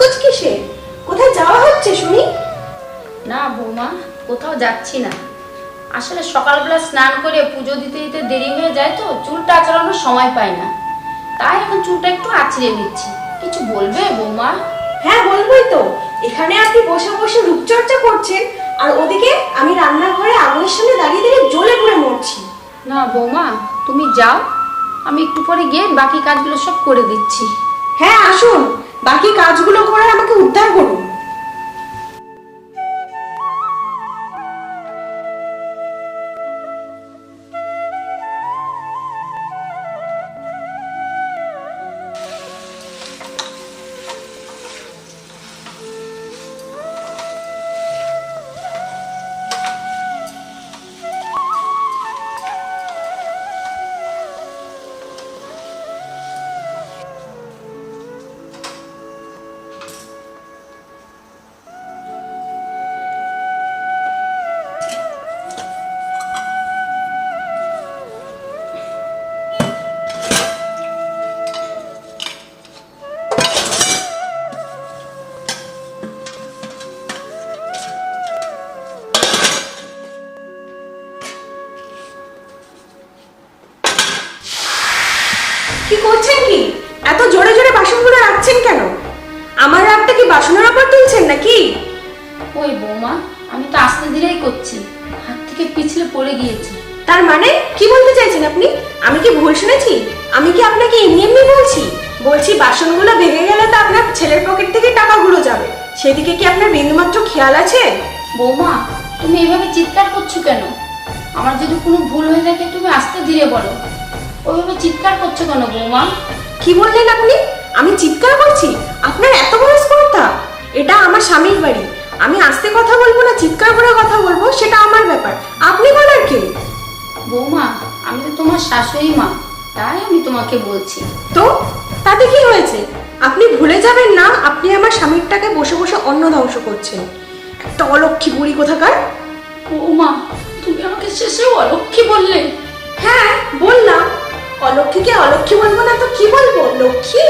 সাজগোজ কিসে? কোথায় যাওয়া হচ্ছে শুনি? না বৌমা, কোথাও যাচ্ছি না। আসলে সকালবেলা স্নান করে পুজো দিতে দিতে দেরি হয়ে যায় তো, চুলটা আঁচড়ানোর সময় পাই না, তাই এখন চুলটা একটু আঁচড়ে নিচ্ছি। কিছু বলবে বৌমা? হ্যাঁ বলবোই তো। এখানে আপনি বসে বসে রূপচর্চা করছেন, আর ওদিকে আমি রান্নাঘরে আগুনের সামনে দাঁড়িয়ে দাঁড়িয়ে জ্বলে পুড়ে মরছি। না বৌমা, তুমি যাও, আমি একটু পরে গিয়ে বাকি কাজগুলো সব করে দিচ্ছি। হ্যাঁ আসুন, বাকি কাজগুলো করে আমাকে উদ্ধার করুন। কি করছেন কি? এত জোরে জোরে বাসনগুলো রাখছেন কেন? আমার রাগটা কি বাসনের উপর তুলছেন নাকি? ওই বৌমা, আমি তো আস্তে ধীরেই করছি, হাত থেকে পিছলে পড়ে গিয়েছে। তার মানে কি বলতে চাইছেন আপনি? আমি কি ভুল শুনেছি? আমি কি আপনাকে এমনি এমনি বলছি? বলছি বাসনগুলো ভেঙে গেলে তো আপনার ছেলের পকেট থেকে টাকাগুলো যাবে, সেদিকে কি আপনার বিন্দুমাত্র খেয়াল আছে? বৌমা, তুমি এভাবে চিৎকার করছো কেন? আমার যদি কোনো ভুল হয়ে থাকে তুমি আস্তে ধীরে বলো, ওইভাবে চিৎকার করছো কেন বৌমা? কি বললেন আপনি? আমি চিৎকার করছি? আপনার এত বড় স্পর্ধা! এটা আমার স্বামীর বাড়ি, আমি আস্তে কথা বলবো না চিৎকার করে কথা বলবো সেটা আমার ব্যাপার, আপনি বলার কে? বৌমা, আমি তো তোমার শাশুড়ি মা, তাই আমি তোমাকে বলছি। তো তাতে কি হয়েছে? আপনি ভুলে যাবেন না আপনি আমার স্বামীরটাকে বসে বসে অন্ন ধ্বংস করছেন। একটা অলক্ষী বুড়ি কোথাকার! বৌমা, তুমি আমাকে শেষেও অলক্ষী বললে। হ্যাঁ বললাম, অলক্ষীকে অলক্ষী বলবো না তো কি বলবো? লক্ষ্মী।